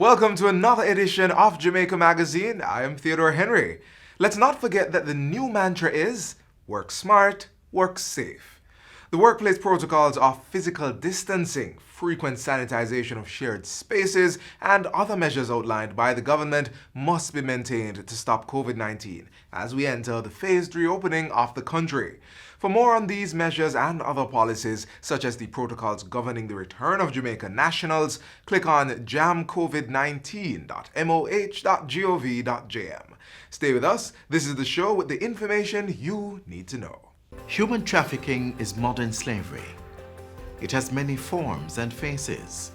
Welcome to another edition of Jamaica Magazine. I am Theodore Henry. Let's not forget that the new mantra is, work smart, work safe. The workplace protocols of physical distancing, frequent sanitization of shared spaces, and other measures outlined by the government must be maintained to stop COVID-19 as we enter the phased reopening of the country. For more on these measures and other policies, such as the protocols governing the return of Jamaica nationals, click on jamcovid19.moh.gov.jm. Stay with us. This is the show with the information you need to know. Human trafficking is modern slavery. It has many forms and faces.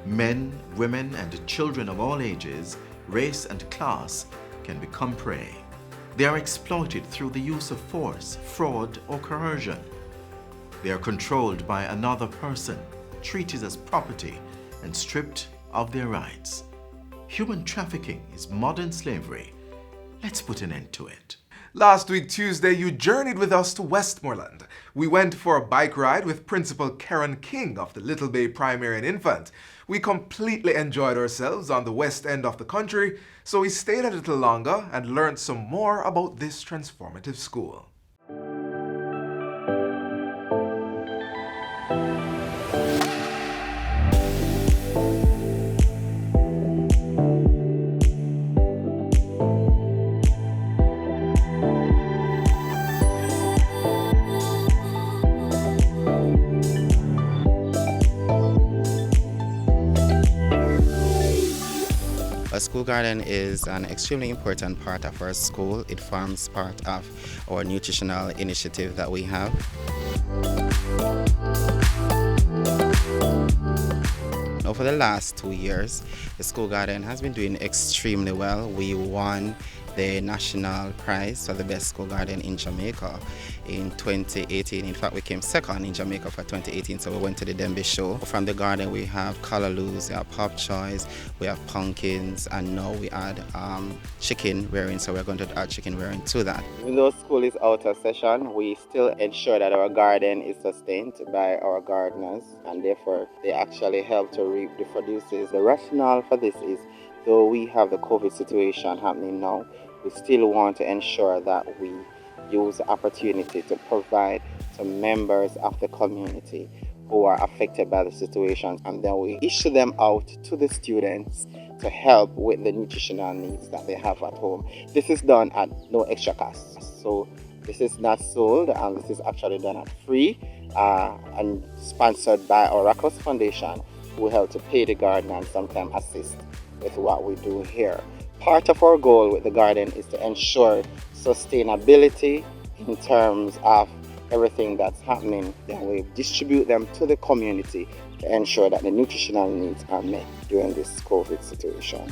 Men, women, and children of all ages, race, and class can become prey. They are exploited through the use of force, fraud, or coercion. They are controlled by another person, treated as property, and stripped of their rights. Human trafficking is modern slavery. Let's put an end to it. Last week, Tuesday, you journeyed with us to Westmoreland. We went for a bike ride with Principal Karen King of the Little Bay Primary and Infant. We completely enjoyed ourselves on the west end of the country, so we stayed a little longer and learned some more about this transformative school. A school garden is an extremely important part of our school. It forms part of our nutritional initiative that we have. Now, for the last 2 years, the school garden has been doing extremely well. We won the national prize for the best school garden in Jamaica in 2018. In fact, we came second in Jamaica for 2018, so we went to the Dembe show. From the garden, we have callaloo, we have pop choys, we have pumpkins, and now we add chicken rearing, so we're going to add chicken rearing to that. Even though school is out of session, we still ensure that our garden is sustained by our gardeners, and therefore they actually help to reap the produces. The rationale for this is, though we have the COVID situation happening now, we still want to ensure that we use the opportunity to provide to members of the community who are affected by the situation, and then we issue them out to the students to help with the nutritional needs that they have at home. This is done at no extra cost. So this is not sold, and this is actually done at free and sponsored by our Racos Foundation, who help to pay the garden and sometimes assist with what we do here. Part of our goal with the garden is to ensure sustainability in terms of everything that's happening. Then we distribute them to the community to ensure that the nutritional needs are met during this COVID situation.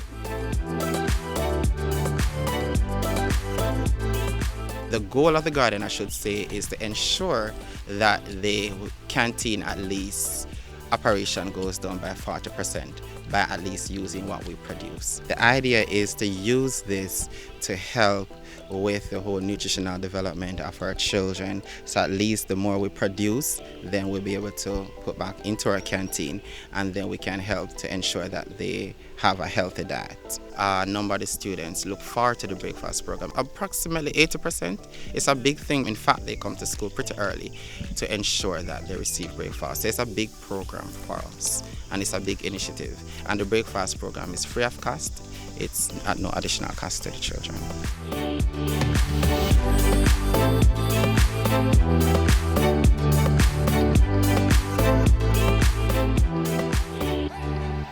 The goal of the garden, I should say, is to ensure that the canteen at least operation goes down by 40% by at least using what we produce. The idea is to use this to help with the whole nutritional development of our children. So at least the more we produce, then we'll be able to put back into our canteen, and then we can help to ensure that they have a healthy diet. A number of the students look forward to the breakfast program. Approximately 80%. It's a big thing. In fact, they come to school pretty early to ensure that they receive breakfast. So it's a big program for us, and it's a big initiative. And the breakfast program is free of cost. It's at no additional cost to the children.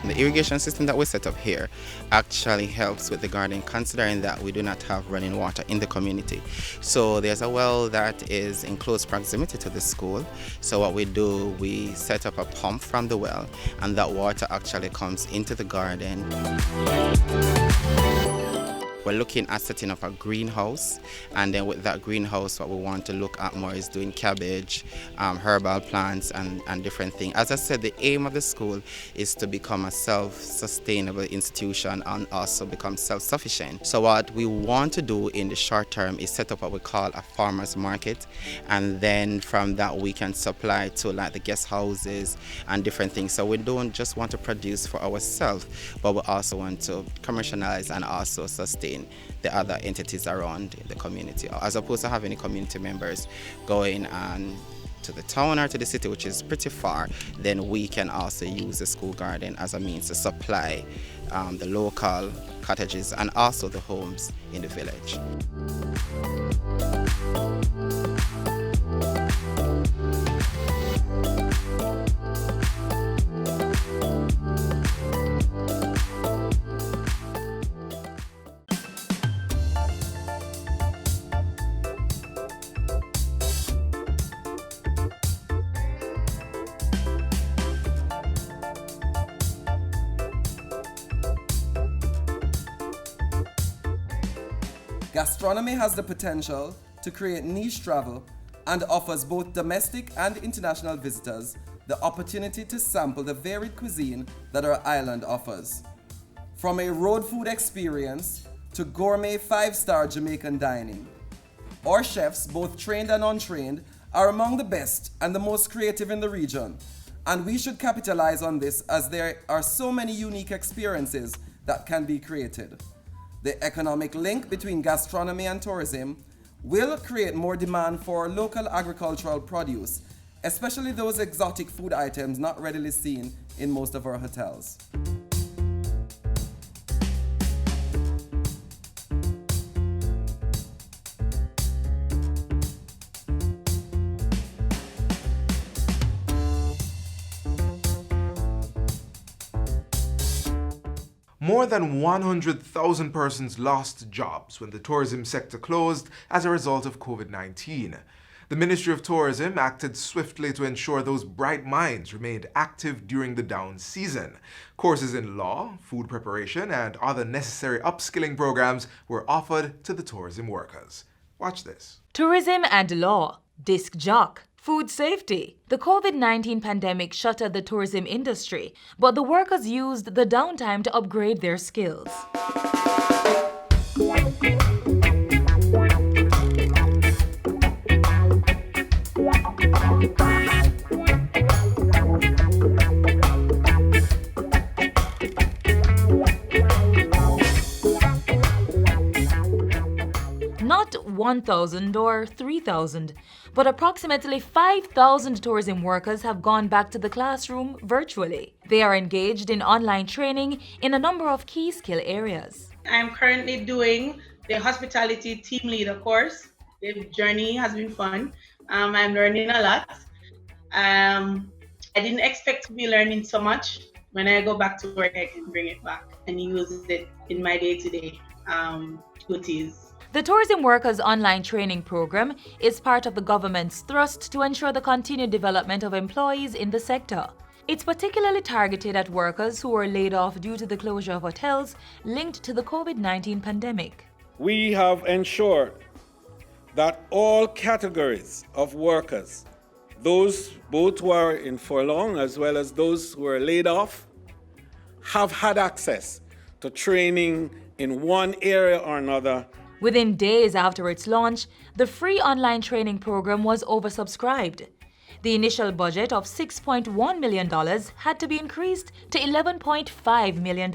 The irrigation system that we set up here actually helps with the garden, considering that we do not have running water in the community. So there's a well that is in close proximity to the school. So what we do, we set up a pump from the well, and that water actually comes into the garden. We're looking at setting up a greenhouse, and then with that greenhouse, what we want to look at more is doing cabbage, herbal plants, and different things. As I said, the aim of the school is to become a self-sustainable institution and also become self-sufficient. So what we want to do in the short term is set up what we call a farmers market, and then from that we can supply to like the guest houses and different things. So we don't just want to produce for ourselves, but we also want to commercialize and also sustain the other entities around the community, as opposed to having community members going and to the town or to the city, which is pretty far. Then we can also use the school garden as a means to supply the local cottages and also the homes in the village. Gastronomy has the potential to create niche travel and offers both domestic and international visitors the opportunity to sample the varied cuisine that our island offers. From a road food experience to gourmet 5-star Jamaican dining, our chefs, both trained and untrained, are among the best and the most creative in the region, and we should capitalize on this as there are so many unique experiences that can be created. The economic link between gastronomy and tourism will create more demand for local agricultural produce, especially those exotic food items not readily seen in most of our hotels. More than 100,000 persons lost jobs when the tourism sector closed as a result of COVID-19. The Ministry of Tourism acted swiftly to ensure those bright minds remained active during the down season. Courses in law, food preparation, and other necessary upskilling programs were offered to the tourism workers. Watch this. Tourism and law, disc jock, food safety. The COVID-19 pandemic shuttered the tourism industry, but the workers used the downtime to upgrade their skills. Not 1,000 or 3,000, but approximately 5,000 tourism workers have gone back to the classroom virtually. They are engaged in online training in a number of key skill areas. I'm currently doing the hospitality team leader course. The journey has been fun. I'm learning a lot. I didn't expect to be learning so much. When I go back to work, I can bring it back and use it in my day-to-day duties. The Tourism Workers Online Training Program is part of the government's thrust to ensure the continued development of employees in the sector. It's particularly targeted at workers who were laid off due to the closure of hotels linked to the COVID-19 pandemic. We have ensured that all categories of workers, those both who are in furlough as well as those who are laid off, have had access to training in one area or another. Within days after its launch, the free online training program was oversubscribed. The initial budget of $6.1 million had to be increased to $11.5 million.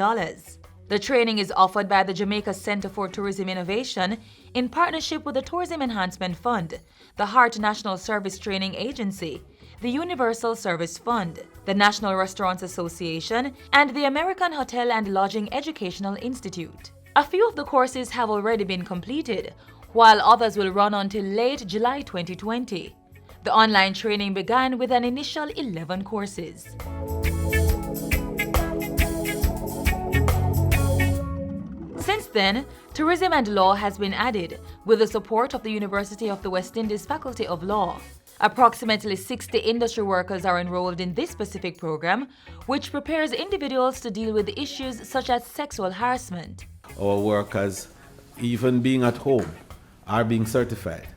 The training is offered by the Jamaica Center for Tourism Innovation in partnership with the Tourism Enhancement Fund, the Hart National Service Training Agency, the Universal Service Fund, the National Restaurants Association, and the American Hotel and Lodging Educational Institute. A few of the courses have already been completed, while others will run until late July 2020. The online training began with an initial 11 courses. Since then, tourism and law has been added with the support of the University of the West Indies Faculty of Law. Approximately 60 industry workers are enrolled in this specific program, which prepares individuals to deal with issues such as sexual harassment. Our workers even being at home, are being certified.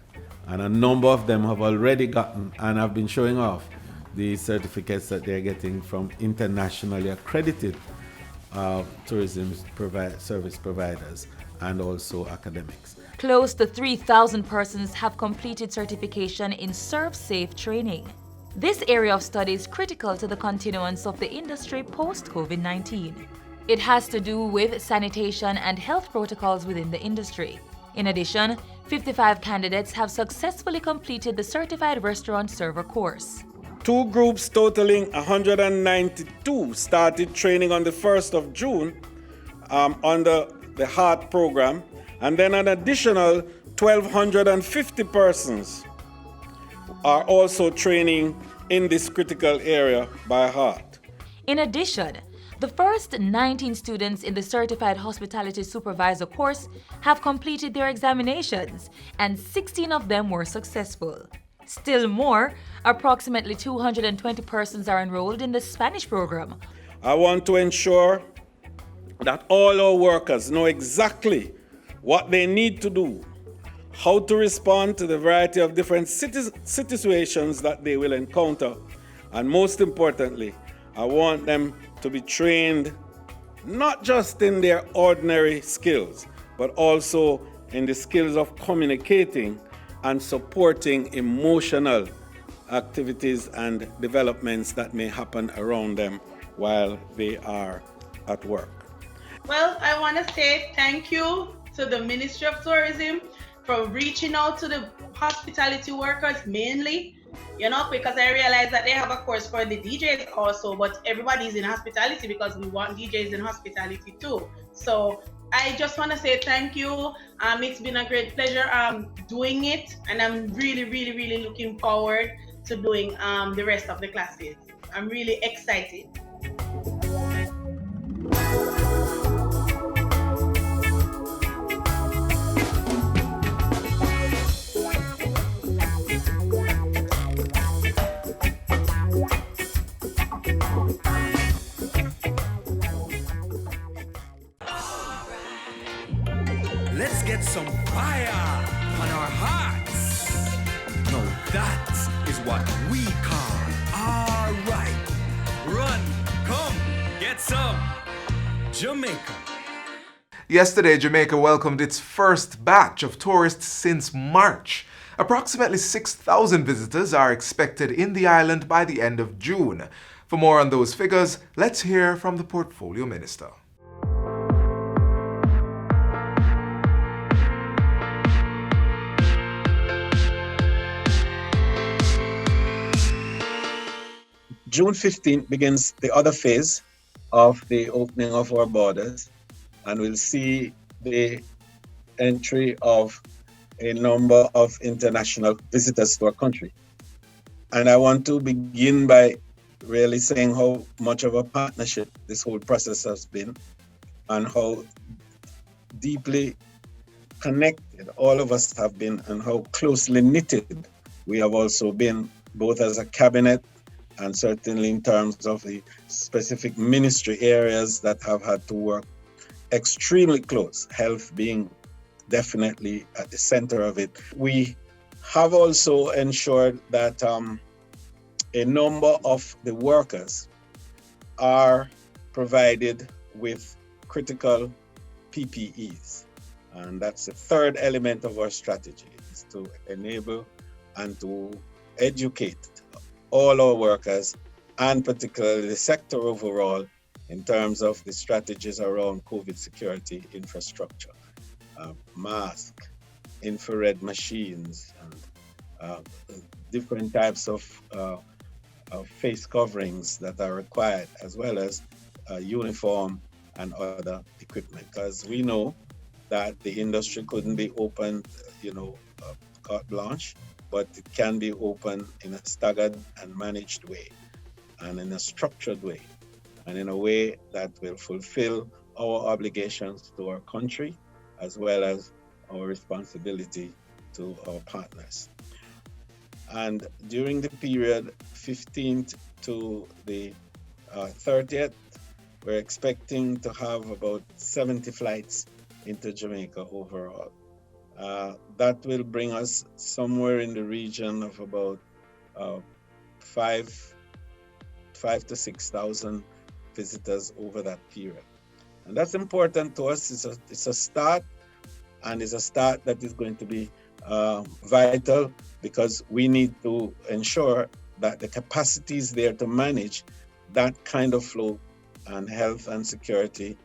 And a number of them have already gotten and have been showing off the certificates that they're getting from internationally accredited tourism service providers and also academics. Close to 3,000 persons have completed certification in ServSafe training. This area of study is critical to the continuance of the industry post-COVID-19. It has to do with sanitation and health protocols within the industry. In addition, 55 candidates have successfully completed the Certified Restaurant Server course. 2 groups totaling 192 started training on the 1st of June under the HEART program, and then an additional 1,250 persons are also training in this critical area by HEART. In addition, the first 19 students in the Certified Hospitality Supervisor course have completed their examinations, and 16 of them were successful. Still more, approximately 220 persons are enrolled in the Spanish program. I want to ensure that all our workers know exactly what they need to do, how to respond to the variety of different situations that they will encounter, and most importantly, I want them to be trained not just in their ordinary skills, but also in the skills of communicating and supporting emotional activities and developments that may happen around them while they are at work. Well, I want to say thank you to the Ministry of Tourism for reaching out to the hospitality workers mainly, because I realize that they have a course for the DJs also, but everybody's in hospitality because we want DJs in hospitality too. So I just want to say thank you. It's been a great pleasure doing it, and I'm really, really, really looking forward to doing the rest of the classes. I'm really excited. Let's get some fire on our hearts. Now that is what we call alright. Run, come, get some Jamaica. Yesterday, Jamaica welcomed its first batch of tourists since March. Approximately 6,000 visitors are expected in the island by the end of June. For more on those figures, let's hear from the Portfolio Minister. June 15th begins the other phase of the opening of our borders, and we'll see the entry of a number of international visitors to our country. And I want to begin by really saying how much of a partnership this whole process has been, and how deeply connected all of us have been, and how closely knitted we have also been, both as a cabinet and certainly in terms of the specific ministry areas that have had to work extremely close, health being definitely at the center of it. We have also ensured that a number of the workers are provided with critical PPEs. And that's the third element of our strategy, is to enable and to educate all our workers, and particularly the sector overall, in terms of the strategies around COVID security infrastructure, mask, infrared machines, and different types of face coverings that are required, as well as uniform and other equipment. Because we know that the industry couldn't be opened, carte blanche, but it can be open in a staggered and managed way, and in a structured way, and in a way that will fulfill our obligations to our country, as well as our responsibility to our partners. And during the period 15th to the 30th, we're expecting to have about 70 flights into Jamaica overall. That will bring us somewhere in the region of about 5,000 to 6,000 visitors over that period. And that's important to us. It's a start, and it's a start that is going to be vital, because we need to ensure that the capacity is there to manage that kind of flow, and health and security,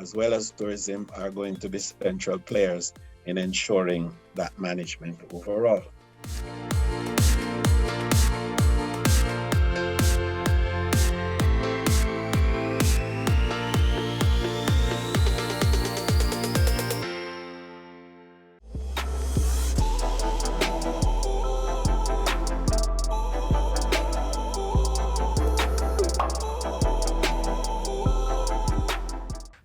as well as tourism, are going to be central players in ensuring that management overall.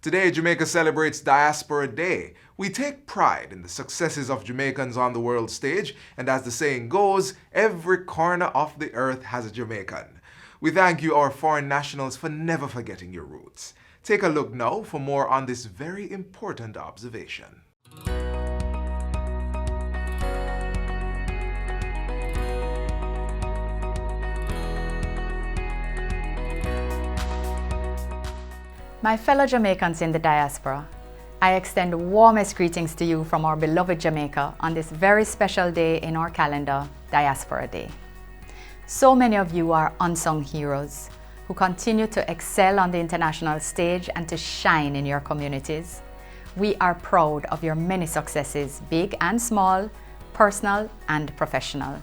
Today, Jamaica celebrates Diaspora Day. We take pride in the successes of Jamaicans on the world stage, and as the saying goes, every corner of the earth has a Jamaican. We thank you, our foreign nationals, for never forgetting your roots. Take a look now for more on this very important observation. My fellow Jamaicans in the diaspora, I extend warmest greetings to you from our beloved Jamaica on this very special day in our calendar, Diaspora Day. So many of you are unsung heroes who continue to excel on the international stage and to shine in your communities. We are proud of your many successes, big and small, personal and professional,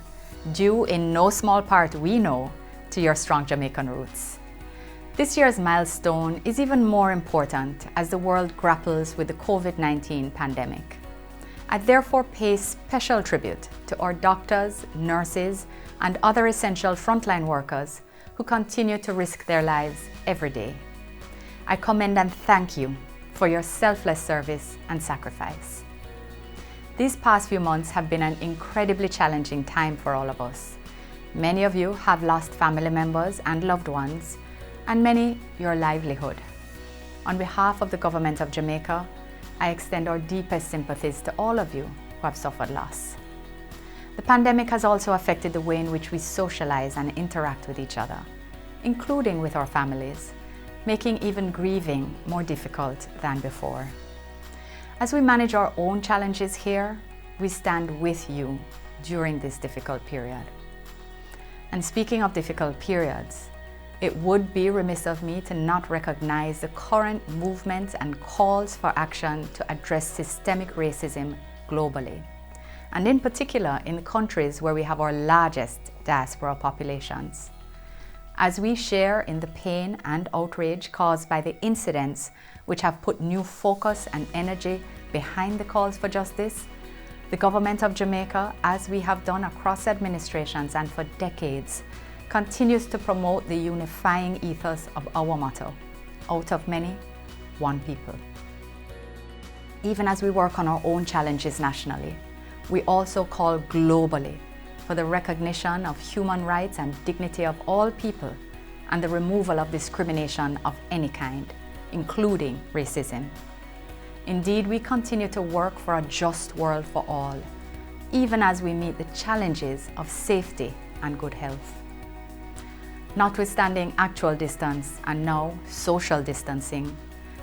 due in no small part, we know, to your strong Jamaican roots. This year's milestone is even more important as the world grapples with the COVID-19 pandemic. I therefore pay special tribute to our doctors, nurses, and other essential frontline workers who continue to risk their lives every day. I commend and thank you for your selfless service and sacrifice. These past few months have been an incredibly challenging time for all of us. Many of you have lost family members and loved ones, and many your livelihood. On behalf of the government of Jamaica, I extend our deepest sympathies to all of you who have suffered loss. The pandemic has also affected the way in which we socialize and interact with each other, including with our families, making even grieving more difficult than before. As we manage our own challenges here, we stand with you during this difficult period. And speaking of difficult periods, it would be remiss of me to not recognize the current movements and calls for action to address systemic racism globally, and in particular in the countries where we have our largest diaspora populations. As we share in the pain and outrage caused by the incidents which have put new focus and energy behind the calls for justice, the government of Jamaica, as we have done across administrations and for decades, continues to promote the unifying ethos of our motto, out of many, one people. Even as we work on our own challenges nationally, we also call globally for the recognition of human rights and dignity of all people and the removal of discrimination of any kind, including racism. Indeed, we continue to work for a just world for all, even as we meet the challenges of safety and good health. Notwithstanding actual distance and now social distancing,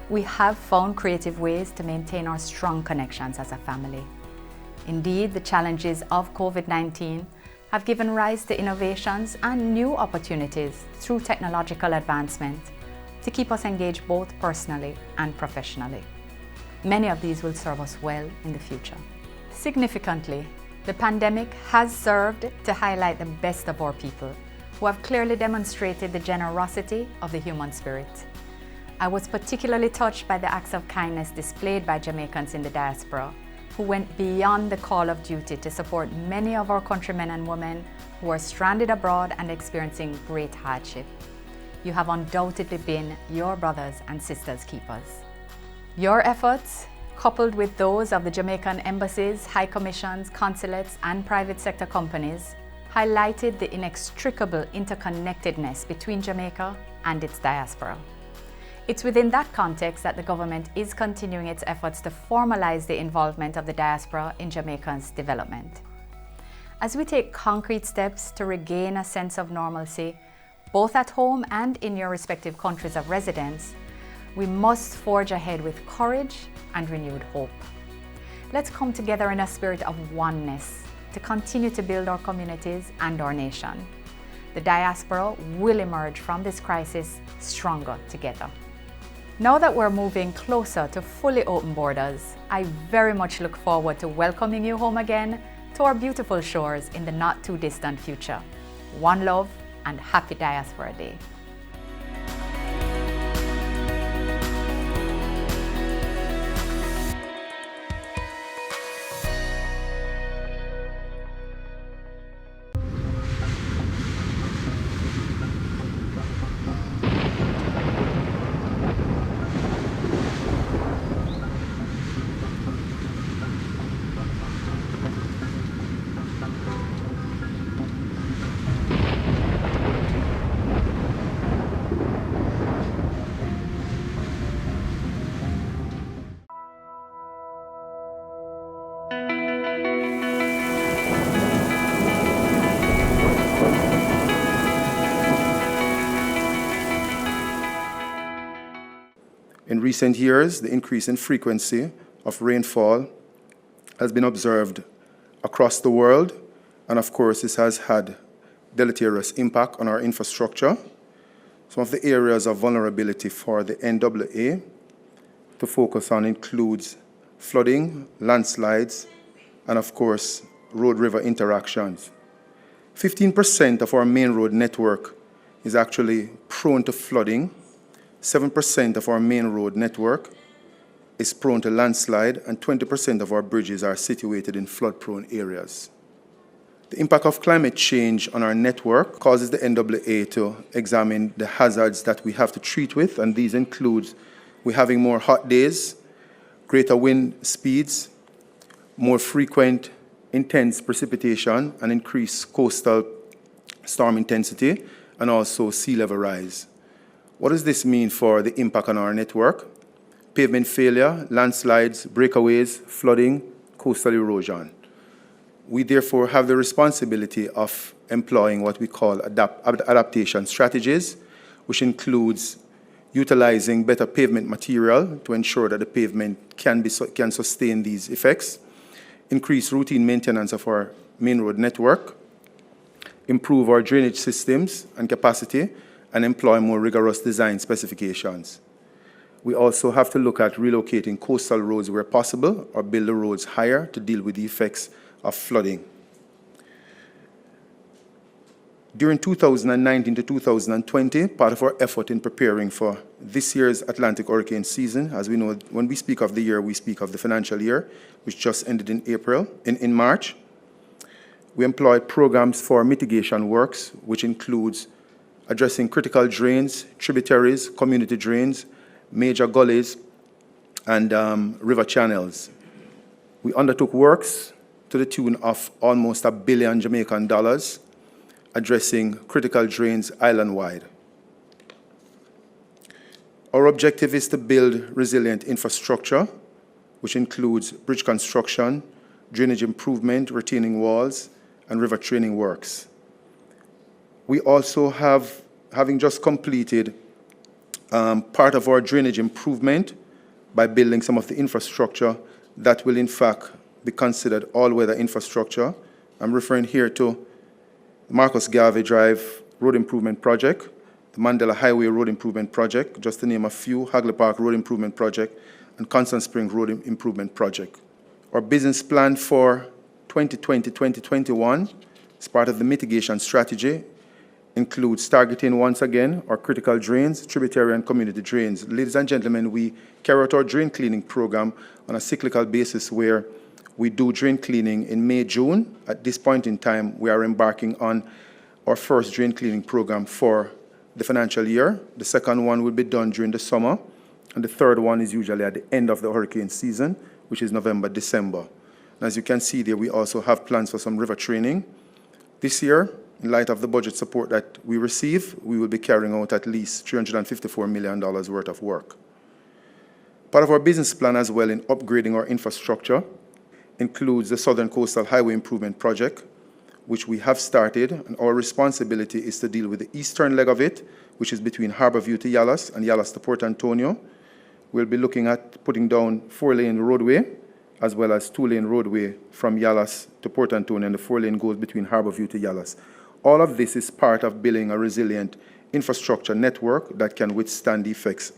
we have found creative ways to maintain our strong connections as a family. Indeed, the challenges of COVID-19 have given rise to innovations and new opportunities through technological advancement to keep us engaged both personally and professionally. Many of these will serve us well in the future. Significantly, the pandemic has served to highlight the best of our people, who have clearly demonstrated the generosity of the human spirit. I was particularly touched by the acts of kindness displayed by Jamaicans in the diaspora, who went beyond the call of duty to support many of our countrymen and women who are stranded abroad and experiencing great hardship. You have undoubtedly been your brothers and sisters' keepers. Your efforts, coupled with those of the Jamaican embassies, high commissions, consulates, and private sector companies, highlighted the inextricable interconnectedness between Jamaica and its diaspora. It's within that context that the government is continuing its efforts to formalize the involvement of the diaspora in Jamaica's development. As we take concrete steps to regain a sense of normalcy, both at home and in your respective countries of residence, we must forge ahead with courage and renewed hope. Let's come together in a spirit of oneness to continue to build our communities and our nation. The diaspora will emerge from this crisis stronger together. Now that we're moving closer to fully open borders, I very much look forward to welcoming you home again to our beautiful shores in the not too distant future. One love and happy Diaspora Day. In recent years, the increase in frequency of rainfall has been observed across the world, and of course, this has had deleterious impact on our infrastructure. Some of the areas of vulnerability for the NAA to focus on includes flooding, landslides, and of course, road-river interactions. 15% of our main road network is actually prone to flooding. 7% of our main road network is prone to landslide, and 20% of our bridges are situated in flood-prone areas. The impact of climate change on our network causes the NAA to examine the hazards that we have to treat with, and these include we're having more hot days, greater wind speeds, more frequent intense precipitation, and increased coastal storm intensity, and also sea level rise. What does this mean for the impact on our network? Pavement failure, landslides, breakaways, flooding, coastal erosion. We therefore have the responsibility of employing what we call adaptation strategies, which includes utilizing better pavement material to ensure that the pavement can sustain these effects, increase routine maintenance of our main road network, improve our drainage systems and capacity, and employ more rigorous design specifications. We also have to look at relocating coastal roads where possible or build the roads higher to deal with the effects of flooding. During 2019 to 2020, part of our effort in preparing for this year's Atlantic hurricane season, as we know, when we speak of the year, we speak of the financial year, which just ended in March. We employed programs for mitigation works, which includes addressing critical drains, tributaries, community drains, major gullies, and river channels. We undertook works to the tune of almost $1 billion Jamaican dollars, addressing critical drains island-wide. Our objective is to build resilient infrastructure, which includes bridge construction, drainage improvement, retaining walls, and river training works. We also having just completed part of our drainage improvement by building some of the infrastructure that will in fact be considered all-weather infrastructure. I'm referring here to the Marcus Garvey Drive Road Improvement Project, the Mandela Highway Road Improvement Project, just to name a few, Hagley Park Road Improvement Project, and Constant Spring Road Improvement Project. Our business plan for 2020-2021 as part of the mitigation strategy includes targeting, once again, our critical drains, tributary and community drains. Ladies and gentlemen, we carry out our drain cleaning program on a cyclical basis where we do drain cleaning in May, June. At this point in time, we are embarking on our first drain cleaning program for the financial year. The second one will be done during the summer, and the third one is usually at the end of the hurricane season, which is November, December. And as you can see there, we also have plans for some river training. This year, In light of the budget support that we receive, we will be carrying out at least $354 million worth of work. Part of our business plan as well in upgrading our infrastructure includes the Southern Coastal Highway Improvement Project, which we have started, and our responsibility is to deal with the eastern leg of it, which is between Harborview to Yallahs and Yallahs to Port Antonio. We'll be looking at putting down 4-lane roadway, as well as 2-lane roadway from Yallahs to Port Antonio, and the 4-lane goes between Harborview to Yallahs. All of this is part of building a resilient infrastructure network that can withstand the effects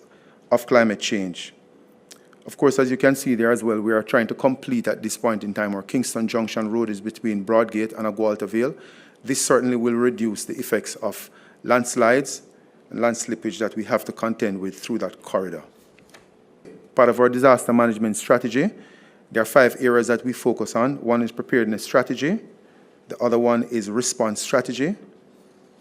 of climate change. Of course, as you can see there as well, we are trying to complete at this point in time our Kingston Junction Road is between Broadgate and Agualta Vale. This certainly will reduce the effects of landslides and land slippage that we have to contend with through that corridor. Part of our disaster management strategy, there are 5 areas that we focus on. One is preparedness strategy. The other one is response strategy.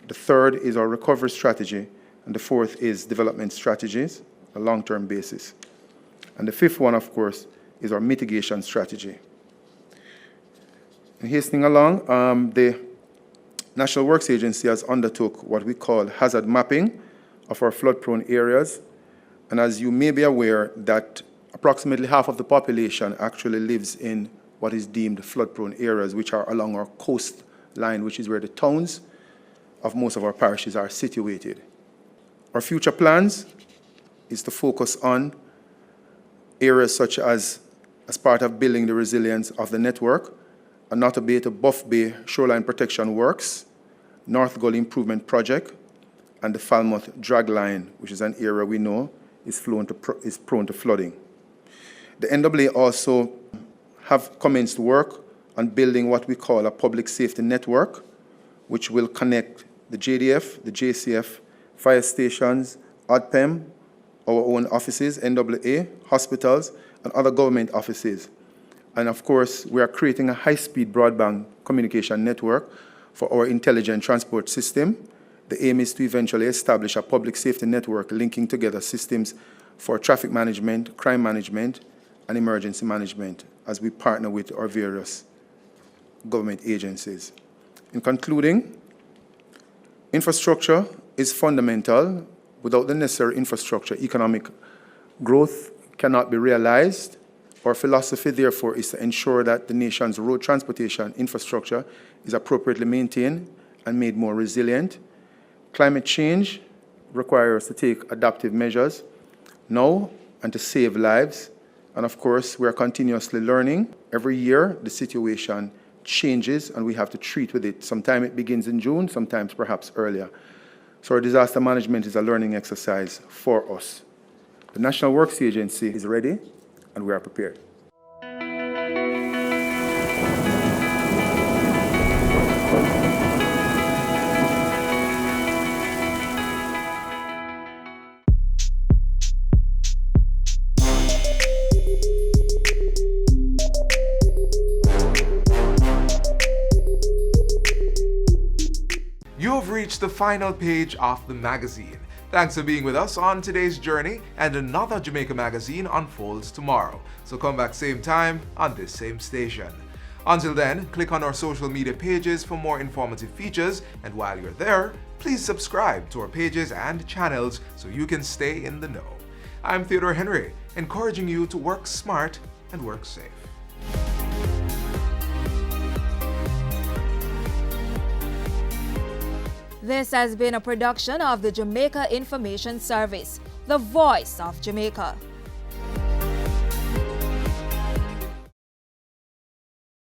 The third is our recovery strategy. And the fourth is development strategies, a long-term basis. And the fifth one, of course, is our mitigation strategy. And hastening along, the National Works Agency has undertook what we call hazard mapping of our flood-prone areas. And as you may be aware, that approximately half of the population actually lives in what is deemed flood-prone areas, which are along our coastline, which is where the towns of most of our parishes are situated. Our future plans is to focus on areas such as part of building the resilience of the network, a Notabeta Buff Bay Shoreline Protection Works, North Gully Improvement Project, and the Falmouth Dragline, which is an area we know is prone to flooding. The NAA also have commenced work on building what we call a public safety network, which will connect the JDF, the JCF, fire stations, OPM, our own offices, NAA, hospitals, and other government offices. And of course, we are creating a high-speed broadband communication network for our intelligent transport system. The aim is to eventually establish a public safety network linking together systems for traffic management, crime management, and emergency management as we partner with our various government agencies. In concluding, infrastructure is fundamental. Without the necessary infrastructure, economic growth cannot be realized. Our philosophy, therefore, is to ensure that the nation's road transportation infrastructure is appropriately maintained and made more resilient. Climate change requires us to take adaptive measures now and to save lives. And of course, we are continuously learning. Every year, the situation changes and we have to treat with it. Sometimes it begins in June, sometimes perhaps earlier. So our disaster management is a learning exercise for us. The National Works Agency is ready and we are prepared. You have reached the final page of the magazine. Thanks for being with us on today's journey, and another Jamaica Magazine unfolds tomorrow. So come back same time on this same station. Until then, click on our social media pages for more informative features, and while you're there, please subscribe to our pages and channels so you can stay in the know. I'm Theodore Henry, encouraging you to work smart and work safe. This has been a production of the Jamaica Information Service, the voice of Jamaica.